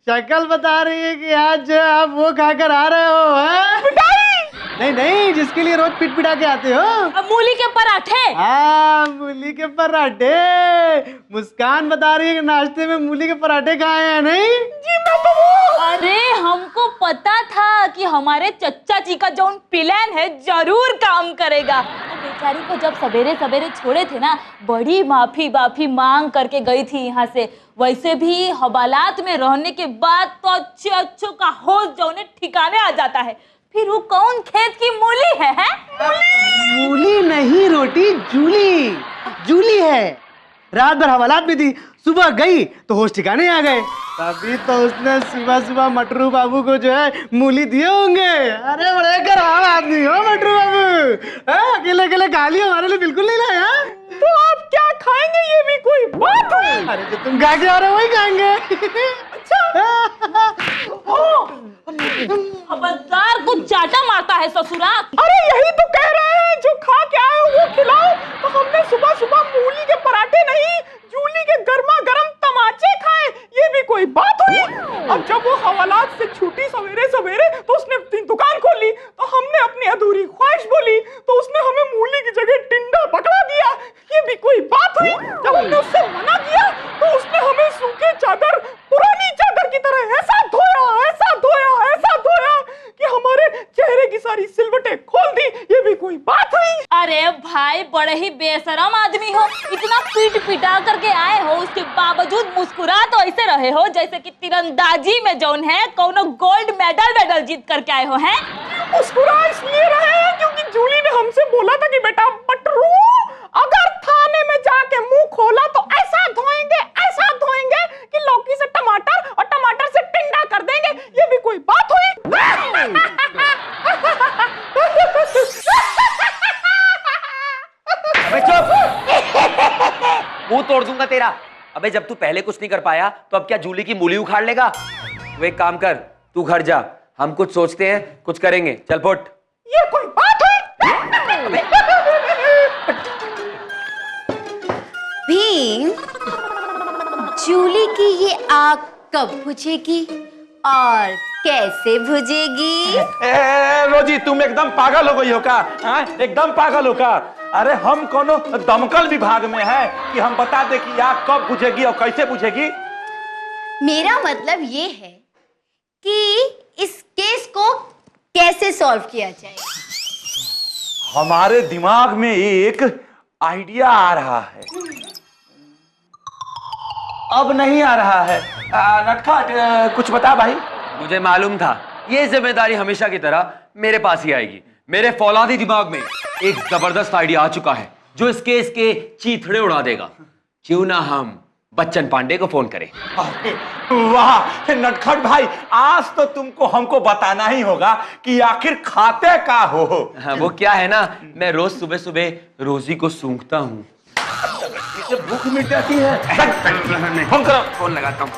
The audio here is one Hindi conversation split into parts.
शक्ल बता रही है कि आज जो है आप वो खाकर आ रहे हो, है? नहीं नहीं, जिसके लिए रोज पिट पिटा के आते हो। मूली के पराठे। हाँ, मूली के पराठे। मुस्कान बता रही है कि नाश्ते में मूली के पराठे खाए हैं। नहीं जी मैं तो अरे हमको पता था कि हमारे चच्चा जी का जो प्लान है जरूर काम करेगा। बेचारी को जब सवेरे सवेरे छोड़े थे ना, बड़ी माफी मांग करके गई थी यहाँ से। वैसे भी हवालात में रहने के बाद तो अच्छे का होश जो उन्हें ठिकाने आ जाता है। फिर वो कौन खेत की मूली है? मूली नहीं रोटी, जूली। जूली है। रात भर हवालात में थी, सुबह गई तो होश ठिकाने आ गए। तभी तो उसने सुबह सुबह मटरू बाबू को जो है मूली दिए होंगे। अरे बड़े खराब आदमी हो मटरू बाबू। अकेले अकेले खा लिया, हमारे लिए बिल्कुल नहीं लाया। तो आप क्या खाएंगे ये भी कोई बात है? अरे जो तुम खा के आ रहे हो वही खाएंगे। खबरदार को चाटा मारता है ससुरा। अरे यही तो कह रहे हैं, जो खा के आए हो वो खिलाओ। तो हमने सुबह सुबह मूली के पराठे नहीं, जूली के गर्मा गर्म तमाचे खाए। ये भी कोई बात हुई? अब जब वो हवालात से छूटी सवेरे सवेरे तो उसने दुकान खोली, तो हमने अपनी अधूरी ख्वाहिश बोली, तो उसने हमें मूली की जगह टिंडा पकड़ा दिया। ये भी कोई बात हुई? जब हमने उससे मना किया तो उसने हमें सूखे चादर, पुरानी चादर की तरह ऐसा धोया कि हमारे चेहरे की सारी सिलवटें खोल दी। ये भी कोई बात हुई? अरे भाई, बड़े ही बेशरम आदमी हो। इतना पीट पिटा करके आए हो, उसके बावजूद मुस्कुरा तो ऐसे रहे हो जैसे कि तीरंदाजी में जौन है कोनो गोल्ड मेडल जीत करके आए हो। हैं? मुस्कुरा इसलिए रहे हैं क्योंकि जूली ने हमसे बोला था कि बेटा मटरू, अगर थाने में जाके मुंह खोला तो ऐसा धोएंगे कि लौकी से टमाटर और टमाटर से टिंडा कर देंगे। ये भी कोई बात हुई? अबे चुप! मुंह तोड़ दूंगा तेरा। अबे जब तू पहले कुछ नहीं कर पाया तो अब क्या जूली की मूली उखाड़ लेगा? वो एक काम कर, तू घर जा, हम कुछ सोचते हैं, कुछ करेंगे। चल फुट। ये कोई बात हुई? भीम, जूली की ये आग कब बुझेगी और कैसे बुझेगी? रोजी, तुम एकदम पागल हो गई हो का? एकदम पागल हो का? अरे हम कोनो दमकल विभाग में है कि हम बता दे कि आग कब बुझेगी और कैसे बुझेगी? मेरा मतलब ये है कि इस केस को कैसे सॉल्व किया जाए। हमारे दिमाग में एक आइडिया आ रहा है। अब नहीं आ रहा है। नटखट, कुछ बता भाई। मुझे मालूम था ये जिम्मेदारी हमेशा की तरह मेरे पास ही आएगी। मेरे फौलादी दिमाग में एक जबरदस्त आइडिया आ चुका है जो इस केस के चीथड़े उड़ा देगा। क्यों ना हम बच्चन पांडे को फोन करें? वाह नटखट भाई, आज तो तुमको हमको बताना ही होगा कि आखिर खाते का हो। हाँ, वो क्या है ना, मैं रोज सुबह सुबह रोजी को सूंघता हूँ, इससे भूख मिट जाती है। फोन करो। फोन लगाता हूँ।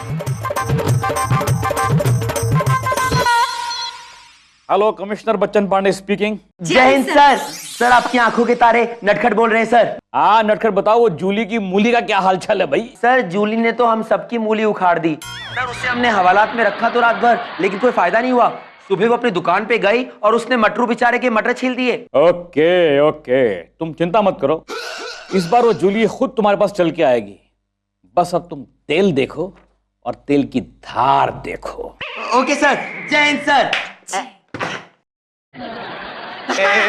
Hello, commissioner Bachchan Pandey speaking. जय हिंद सर। सर आपकी आंखों के तारे नटखट बोल रहे हैं सर। हाँ नटखट, बताओ वो जूली की मूली का क्या हालचाल है भाई? सर जूली ने तो हम सबकी मूली उखाड़ दी सर। उसे हमने हवालात में रखा तो रात भर, लेकिन कोई फायदा नहीं हुआ। सुबह वो अपनी दुकान पे गई और उसने मटरू बेचारे के मटर छील दिए। ओके ओके, तुम चिंता मत करो, इस बार वो जूली खुद तुम्हारे पास चल के आएगी। बस अब तुम तेल देखो और तेल की धार देखो। Okay sir. जय हिंद सर।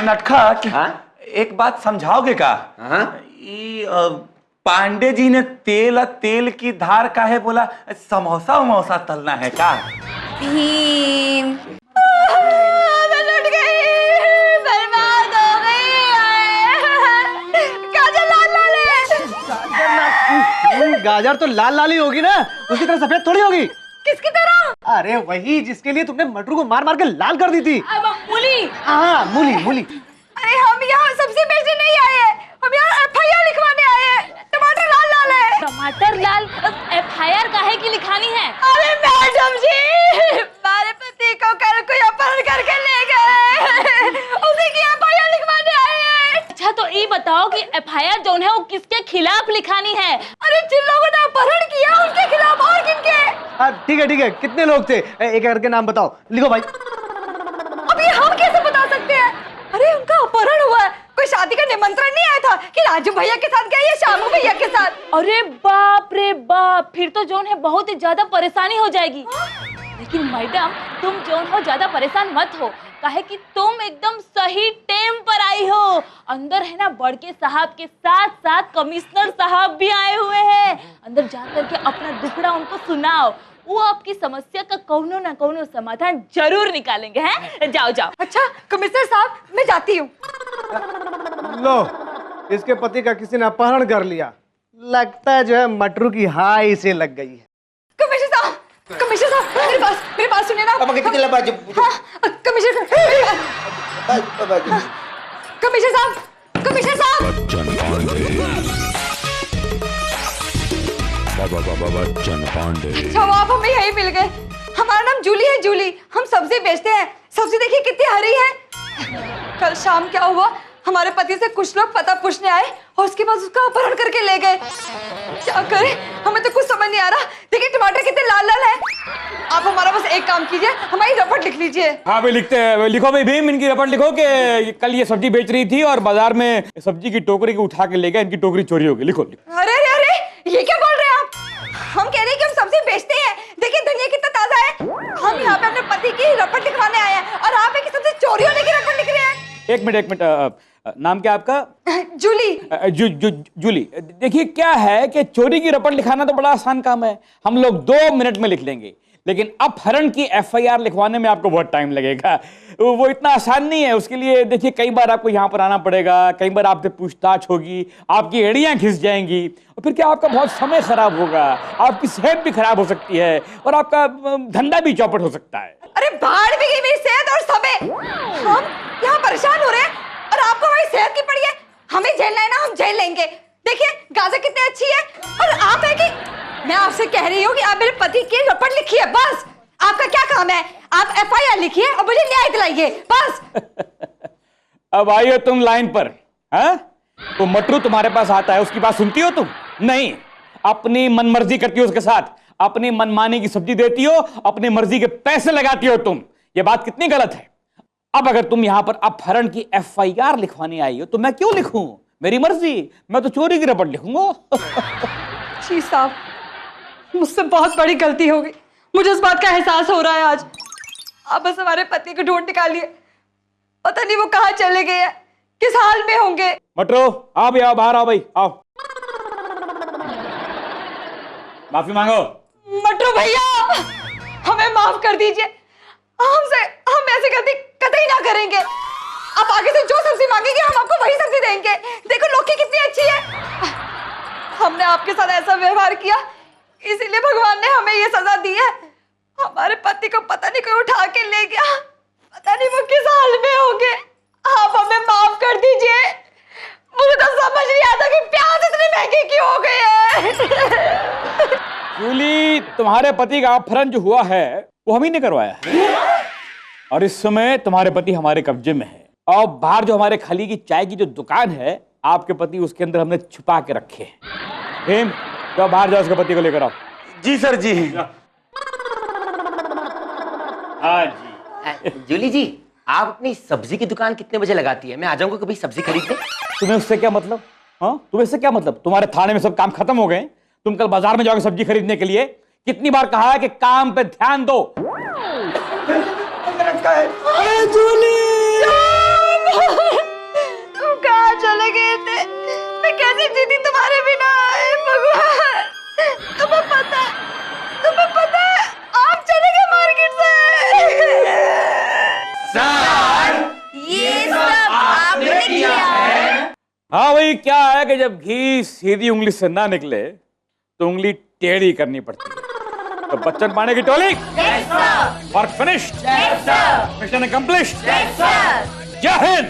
नटखट, हाँ? एक बात समझाओगे का? हाँ? पांडे जी ने तेल की धार का है बोला? समोसा वमोसा तलना है का? भीम, मैं लुट गई, बर्बाद हो गई। काजल लाल लाल है। गाजर तो लाल लाल ही होगी ना, उसकी तरह सफेद थोड़ी होगी। किसकी तरह? अरे वही जिसके लिए तुमने मटरू को मार मार के लाल कर दी थी। मूली। हाँ मूली मूली। अरे हम यहाँ सब्जी बेचने नहीं आए हैं, हम यहाँ FIR लिखवाने आए हैं। टमाटर लाल लाल है। टमाटर लाल? FIR काहे की लिखानी है? अरे मैडम जी, हमारे पति को कल कोई अपहरण करके ले गए, उसी की FIR लिखवाने आए हैं। अच्छा तो ये बताओ कि FIR जो है वो किसके खिलाफ लिखानी है? अरे जिन लोगों ने अपहरण किया उनके खिलाफ। और किनके? ठीक है, कितने लोग थे? एक करके नाम बताओ, लिखो भाई। अब ये हम कैसे बता सकते हैं? अरे उनका अपहरण हुआ है, कोई शादी का निमंत्रण नहीं आया था कि राजू भैया के साथ गए या शामू भैया के साथ? अरे बाप रे बाप, फिर तो जोन है बहुत ही ज्यादा परेशानी हो जाएगी। लेकिन मैडम तुम जोन हो ज्यादा परेशान मत हो, काहे कि तुम एकदम सही टाइम पर आई हो। अंदर है ना बड़के साहब के साथ साथ कमिश्नर साहब भी आए हुए हैं। अंदर जाकर के अपना दुखड़ा उनको सुनाओ, वो आपकी समस्या का कौनो ना कौनो समाधान जरूर निकालेंगे। हैं? जाओ जाओ। अच्छा कमिश्नर साहब, मैं जाती हूँ। लो, इसके पति का किसी ने अपहरण कर लिया। लगता है जो है मटरू की हाई से लग गई है। कमिश्नर साहब, मेरी बात सुनिए ना। अब कितने लंबा जो कमिश्नर साहब। बच्चन पांडे। अच्छा आप हमें यही मिल गए। हमारा नाम जूली है, जूली। हम सब्जी बेचते हैं। सब्जी देखिए कितनी हरी है। कल शाम क्या हुआ, हमारे पति से कुछ लोग पता पूछने आए और उसके बाद उसका अपहरण करके ले गए। क्या करें, हमें तो कुछ समझ नहीं आ रहा। देखिए टमाटर कितने लाल लाल हैं। आप हमारा बस एक काम कीजिए, हमारी रपट लिख लीजिए। हाँ भाई लिखते हैं, लिखो भाई भीम, इनकी रपट लिखो कि कल ये सब्जी बेच रही थी और बाजार में सब्जी की टोकरी को उठा के ले गया, इनकी टोकरी चोरी हो गई। लिखो। अरे अरे अरे, ये क्या बोल रहे हैं आप? हम कह रहे हैं कि हम सब्जी बेचते हैं। देखिए धनिया कितना ताजा है। हम यहाँ पे अपने पति की रपट लिखवाने आए हैं और आप एक सब्जी चोरी होने की रपट लिख रहे हैं। एक मिनट, नाम क्या आपका? जूली। जूली, देखिए क्या है कि चोरी की रपट लिखाना तो बड़ा आसान काम है, हम लोग 2 मिनट में लिख लेंगे। लेकिन अपहरण की FIR लिखवाने में आपको बहुत टाइम लगेगा। वो इतना आसान नहीं है। उसके लिए देखिए कई बार आपको यहाँ पर आना पड़ेगा, कई बार आपसे पूछताछ होगी, आपकी एड़ियाँ घिस जाएंगी और फिर क्या आपका बहुत समय खराब होगा, आपकी सेहत भी खराब हो सकती है और आपका धंधा भी चौपट हो सकता है। अरे बाढ़ भी गई मेरी सेहत और समय। हम यहाँ परेशान हो रहे हैं और आपको हमारी सेहत की पड़ी है। हमें झेलना है ना, हम झेल लेंगे। देखिए गाजर कितनी अच्छी है और आप है कि मैं आपसे कह रही हूँ कि आप मेरे पति की रपट लिखिए। बस आपका क्या काम है, आप FIR लिखिए और मुझे न्याय दिलाइए बस। अब आइए तुम लाइन पर। हाँ, तो मटरू तुम्हारे पास आता है, उसकी बात सुनती हो तुम? नहीं, अपनी मनमर्जी करती हो उसके साथ, अपनी मनमानी की सब्जी देती हो, अपनी मर्जी के पैसे लगाती हो तुम। ये बात कितनी गलत है। अब अगर तुम यहां पर अपहरण की FIR लिखवाने आई हो तो मैं क्यों लिखूं? मेरी मर्जी, मैं तो चोरी की रपट लिखूंगा। जी साहब, मुझसे बहुत बड़ी गलती हो गई। मुझे उस बात का एहसास हो रहा है आज। आप बस हमारे पति को ढूंढ निकालिए। पता नहीं वो कहाँ चले गए हैं, किस हाल में होंगे। मटरू आओ भी, आओ बाहर आओ भाई, आओ। माफी मांगो। मटरू भैया, हमें माफ कर दीजिए। हम ऐसी गलती कतई ना करेंगे। आप आगे से जो सब्जी मांगेंगे हम आपको वही सब्जी देंगे। देखो लौकी कितनी अच्छी है। हमने आपके साथ ऐसा व्यवहार किया, इसीलिए भगवान ने हमें ये सजा दी है। हमारे पति को पता नहीं कोई उठा के ले गया, पता नहीं वो किस हाल में होंगे। आप हमें माफ कर दीजिए। मुझे तो समझ नहीं आता कि प्याज इतने महंगे क्यों हो गए हैं। जूली, तुम्हारे पति का अपहरण जो हुआ है वो हम ही ने करवाया है और इस समय तुम्हारे पति हमारे कब्जे में है। और बाहर जो हमारे खली की चाय की जो दुकान है, आपके पति उसके अंदर हमने छुपा के रखे हैं। हेम, तो बाहर जाओ, उसके पति को लेकर आओ। जी सर जी। हाँ जी। जूली जी, आप अपनी सब्जी की दुकान कितने बजे लगाती है? मैं आ जाऊंगा कभी सब्जी खरीदने। तुम्हें उससे क्या मतलब? हाँ, तुम्हें इससे क्या मतलब? तुम्हारे थाने में सब काम खत्म हो गए, तुम कल बाजार में जाओगे सब्जी खरीदने के लिए। कितनी बार कहा है कि काम पे ध्यान दो। अरे जूली, तुम कहाँ चले गए थे? मैं कैसे जीती तुम्हारे बिना? भगवान, तुम्हें पता है आप चले गए मार्केट से। सर, ये सब आपने किया है? हाँ भाई, क्या है कि जब घी सीधी उंगली से ना निकले तो उंगली टेढ़ी करनी पड़ती है। तो बच्चन पांडे की टोली, वर्क फिनिश्ड, मिशन अकम्प्लिश्ड, जय हिंद।